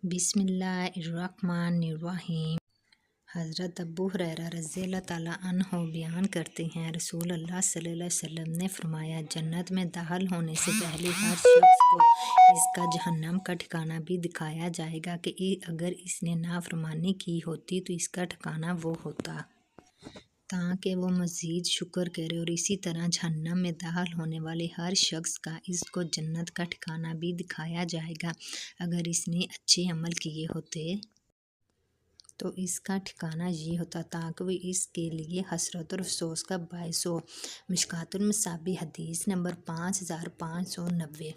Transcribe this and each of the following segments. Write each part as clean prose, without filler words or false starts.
बिस्मिल्लाहिर्रहमानिर्रहीम। हज़रत अबू हुरैरा रज़ी अल्लाह ताला अन्हो बयान करते हैं, रसूल अल्लाह सल्लल्लाहु अलैहि वसल्लम ने फरमाया, जन्नत में दाखिल होने से पहले हर शख्स को इसका जहन्नम का ठिकाना भी दिखाया जाएगा कि अगर इसने नाफरमानी की होती तो इसका ठिकाना वो होता, ताकि वो मज़ीद शुक्र करे। और इसी तरह जहन्नम में दाखिल होने वाले हर शख्स का इसको जन्नत का ठिकाना भी दिखाया जाएगा अगर इसने अच्छे अमल किए होते तो इसका ठिकाना ये होता, ताकि वो इसके लिए हसरत और अफसोस का बायस हो। मिशकातुल मसाबी हदीस नंबर 5590।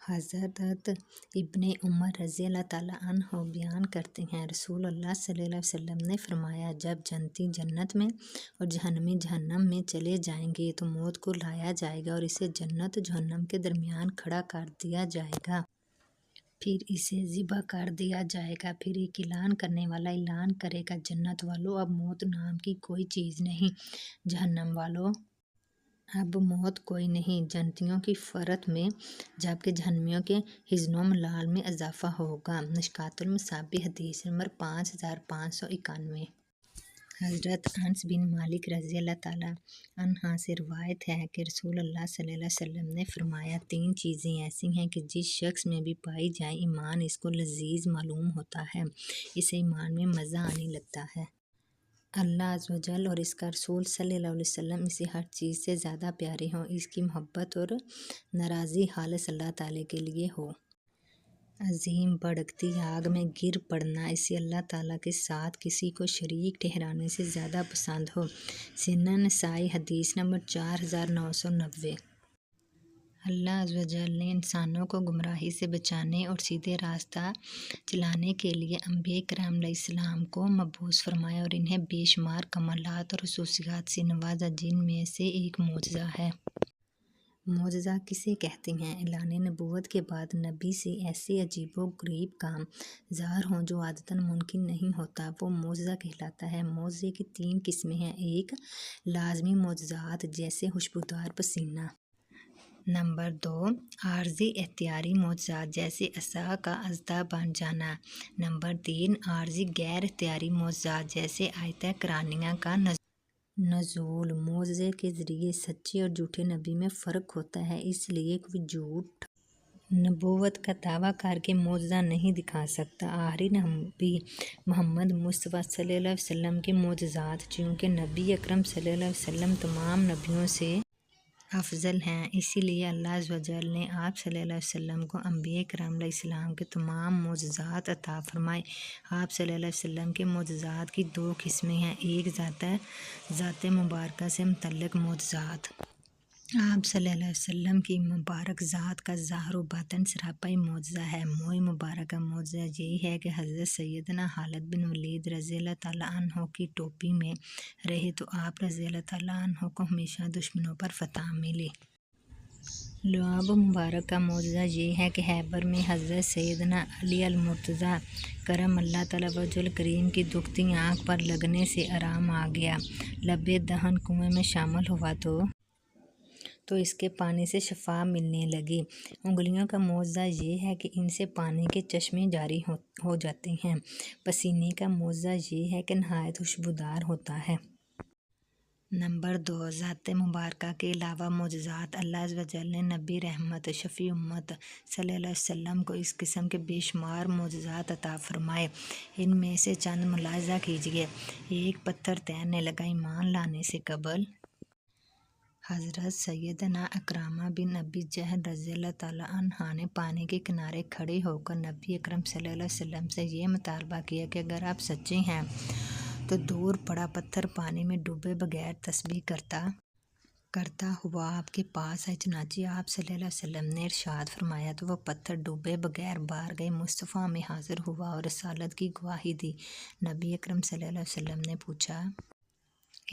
हज़रत इब्ने उमर रज़ी अल्लाह ताला अन्हो बयान करते हैं, रसूल अल्लाह सल्लल्लाहु अलैहि वसल्लम ने फरमाया, जब जन्नती जन्नत में और जहन्नमी जहन्नम में चले जाएंगे तो मौत को लाया जाएगा और इसे जन्नत और जहन्नम के दरमियान खड़ा कर दिया जाएगा, फिर इसे ज़िबा कर दिया जाएगा। फिर एक ऐलान करने वाला ऐलान करेगा, जन्नत वालों अब मौत नाम की कोई चीज़ नहीं, जहन्नम वालों अब मौत कोई नहीं। जन्नतियों की फ़रत में जबकि जहन्नमियों के हिज़्नो मलाल में इजाफ़ा होगा। मिशकातुल मसाबी हदीस नंबर 5591। हज़रत अनस बिन मालिक रज़ी अल्लाह ताला अन्हा से रवायत है कि रसूल अल्लाह सल्लल्लाहु अलैहि वसल्लम ने फरमाया, 3 चीज़ें ऐसी हैं कि जिस शख्स में भी पाई जाए ईमान इसको लजीज मालूम होता है, इसे ईमान में मज़ा आने लगता है। अल्लाह अज़्ज़ व जल और इसका रसूल सल्लल्लाहु अलैहि वसल्लम इसे हर चीज़ से ज़्यादा प्यारे हों, इसकी मोहब्बत और नाराज़ी खालिस अल्लाह ताला के लिए हो। अजीम भड़कती आग में गिर पड़ना इसे अल्लाह ताला के साथ किसी को शरीक ठहराने से ज़्यादा पसंद हो। सुनन नसाई हदीस नंबर 4990। अल्लाह अज़्ज़ व जल ने इंसानों को गुमराही से बचाने और सीधे रास्ता चलाने के लिए अंबिया किराम अलैहिस्सलाम को मबूस फरमाया और इन्हें बेशुमार कमालात और खुसूसियात से नवाजा, जिनमें से एक मौजज़ा है। मौजज़ा किसे कहते हैं? ऐलान नबूवत के बाद नबी से ऐसे अजीबो गरीब काम ज़ाहिर हों जो आदतन मुमकिन नहीं होता, वो मौजज़ा कहलाता है। मौजज़े की 3 किस्में हैं। एक, लाजमी मौजज़ात जैसे खुशबूदार पसीना। नंबर 2, आर्जी एख्तियारी मौजज़ात जैसे असा का अज़दा बन जाना। नंबर 3, आर्जी गैर एख्तियारी मौजज़ात जैसे आयत कुरानिया का नज़ूल। मौजज़े के ज़रिए सच्चे और झूठे नबी में फ़र्क होता है, इसलिए कोई झूठ नबूवत का दावा करके मौजज़ा नहीं दिखा सकता। आखिरी नबी मोहम्मद मुस्तफ़ा सल्लल्लाहु अलैहि वसल्लम के मौजज़ात, चूँकि नबी अकरम सल्लल्लाहु अलैहि वसल्लम तमाम नबियों से अफजल हैं, इसीलिए अल्लाह अज़्ज़ व जल ने आप सल्लल्लाहु अलैहि वसल्लम को अंबिया किराम अलैहिस्सलाम के तमाम मौजज़ात अता फरमाए। आप सल्लल्लाहु अलैहि वसल्लम के मौजज़ात की 2 किस्में हैं। एक, ज़ात मुबारका से मुतल्लिक़ मौजज़ात। आप सल्लल्लाहु अलैहि वसल्लम की मुबारक ज़ात का ज़ाहिर व बातिन सरापाई मौजज़ा है। मोए मुबारक का मौजज़ा यही है कि हज़रत सैयदना खालिद बिन वलीद रज़ी अल्लाह ताला अन्हो की टोपी में रहे तो आप रज़ी अल्लाह ताला अन्हो को हमेशा दुश्मनों पर फतह मिले। लुआब मुबारक का मौजज़ा ये है कि खैबर में हज़रत सैयदना अली अल-मुर्तज़ा करम अल्लाह ताला वजहुल करीम की दुखती आँख पर लगने से आराम आ गया। लबे दहन कुएं में शामिल हुआ तो इसके पानी से शफा मिलने लगी। उंगलियों का मौजज़ा ये है कि इनसे पानी के चश्मे जारी हो जाते हैं। पसीने का मौजज़ा ये है कि नहायत खुशबूदार होता है। नंबर 2, ज़ात मुबारका के अलावा मौजज़ात। अल्लाह अज़्ज़ व जल ने नबी रहमत शफ़ी उम्मत सल्लल्लाहु अलैहि वसल्लम को इस किस्म के बेशुमार मौजज़ात अता फरमाए। इनमें से चंद मुलाहिज़ा कीजिए। एक, पत्थर तैरने लगा ईमान लाने से कबल। हज़रत सैयदना अकरामा बिन अबी जहल रज़ी अल्लाह ताला अन्हा ने पानी के किनारे खड़े होकर नबी अकरम सल्लल्लाहु अलैहि वसल्लम से ये मुतालबा किया कि अगर आप सच्चे हैं तो दूर पड़ा पत्थर पानी में डूबे बगैर तस्बीह करता हुआ आपके पास है। चनाचे आप सल्लल्लाहु अलैहि वसल्लम ने इरशाद फरमाया तो वह पत्थर डूबे बगैर बाहर गए मुस्तफ़ा में हाजिर हुआ और रसालत की गवाही दी। नबी अकरम सल्लल्लाहु अलैहि वसल्लम ने पूछा,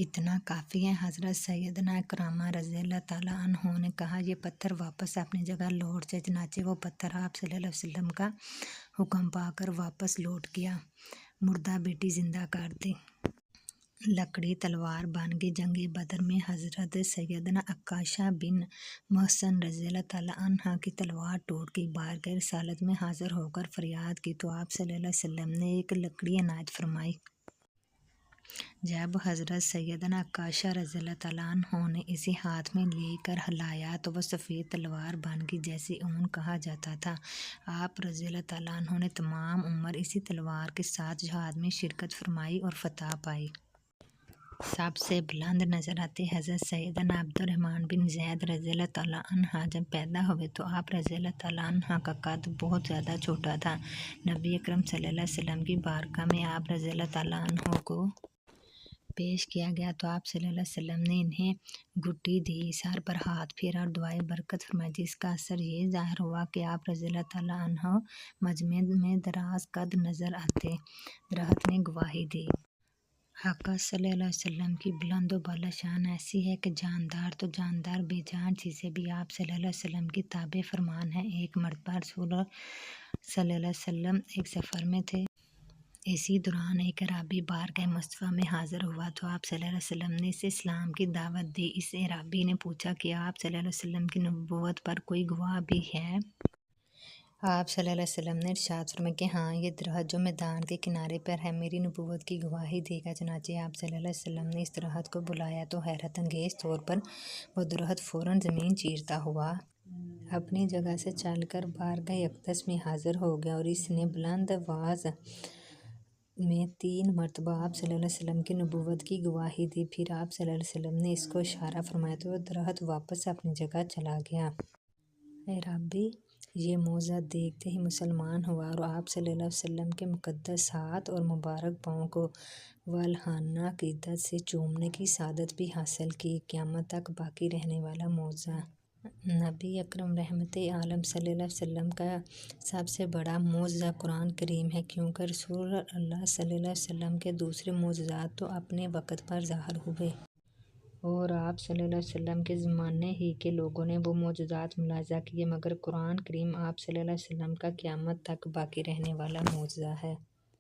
इतना काफ़ी है? हज़रत सैयदना इकरामा रज़ी अल्लाह ताला अन्हो ने कहा, ये पत्थर वापस अपनी जगह लौट जाए। चनाचे वो पत्थर आप सल्लल्लाहु अलैहि वसल्लम का हुक्म पाकर वापस लौट गया। मुर्दा बेटी जिंदा कर दी। लकड़ी तलवार बन गई। जंग बदर में हज़रत सैयदना अक्काशा बिन महसन रज़ियल्लाहु ताला अन्हा की तलवार टूट गई। बारगाह रिसालत में हाजिर होकर फरियाद की तो आप सल्लल्लाहु अलैहि वसल्लम ने एक लकड़ी इनायत फरमाई। जब हज़रत सैयदना अक्काशा रज़ियल्लाहु ताला अन्हो ने इसे हाथ में लेकर हिलाया तो वह सफ़ेद तलवार बन गई जैसे ऊन कहा जाता था। आप रज़ियल्लाहु ताला अन्हो ने तमाम उम्र इसी तलवार के साथ जिहाद में शिरकत फरमाई और फतह पाई। सबसे बुलंद नज़र आते हज़रत सैयदना अब्दुर्रहमान बिन ज़ैद रज़ियल्लाहु ताला अन्हा जब पैदा हुए तो आप रज़ियल्लाहु ताला अन्हा का कद बहुत ज़्यादा छोटा था। नबी अकरम सल्लल्लाहु अलैहि वसल्लम की बारगाह में आप रज़ियल्लाहु ताला अन्हो को पेश किया गया तो आप सल्लल्लाहु अलैहि वसल्लम ने इन्हें घुट्टी दी, सर पर हाथ फेरा और दुआए बरकत फरमाई, जिसका असर ये ज़ाहिर हुआ कि आप रज़ियल्लाहु ताला अन्हो मजमे में दराज कद नज़र आते। दरख्त ने गवाही दी। आका सल्लल्लाहु अलैहि वसल्लम की बुलंद बाला शान ऐसी है कि जानदार तो जानदार बेजान चीज़ें भी आप सल्लल्लाहु अलैहि वसल्लम की ताबे फरमान हैं। एक मरतबा रसूल सल्लल्लाहु अलैहि वसल्लम एक सफ़र में थे। इसी दौरान एक अराबी बारगाह मुस्तफ़ा में हाजिर हुआ तो आप सल्लल्लाहु अलैहि वसल्लम ने इसे इस्लाम की दावत दी। इस अराबी ने पूछा कि आप सल्लल्लाहु अलैहि वसल्लम की नबूवत पर कोई गवाह भी है? आप सल्लल्लाहु अलैहि वसल्लम ने इरशाद फरमाया कि हाँ, ये दरख्त जो मैदान के किनारे पर है मेरी नबूवत की गवाही देगा। चनाचे आप सल्लल्लाहु अलैहि वसल्लम ने इस दरख्त को बुलाया तो हैरत अंगेज़ तौर पर वो दरख्त फ़ौरन ज़मीन चीरता हुआ अपनी जगह से चलकर बारगाह अक़दस में हाजिर हो गया और इसने बुलंद आवाज़ में 3 मरतबा आप सल्लल्लाहु अलैहि वसल्लम की नबूवत की गवाही दी। फिर आप सल्लल्लाहु अलैहि वसल्लम ने इसको इशारा फरमाया तो वह दरख्त वापस अपनी जगह चला गया। अराबी ये मौज़ा देखते ही मुसलमान हुआ और आप सल्लल्लाहु अलैहि वसल्लम के मुक़द्दस हाथ और मुबारक पाँव को वालहाना अक़ीदत से चूमने की सादत भी हासिल की। क़यामत तक बाकी रहने वाला मौज़ा नबी अकरम रहमत आलम सल्लल्लाहु अलैहि वसल्लम का सबसे बड़ा मौज़ा कुरान करीम है, क्योंकि रसूल अल्लाह सल्लल्लाहु अलैहि वसल्लम के दूसरे मौज़ात तो अपने वक़्त पर ज़ाहिर हुए और आप सल्लल्लाहु अलैहि वसल्लम के ज़माने ही के लोगों ने वो मौजज़ात मुलाज़ा किए, मगर कुरान करीम आप सल्लल्लाहु अलैहि वसल्लम का क़यामत तक बाकी रहने वाला मौज़ा है।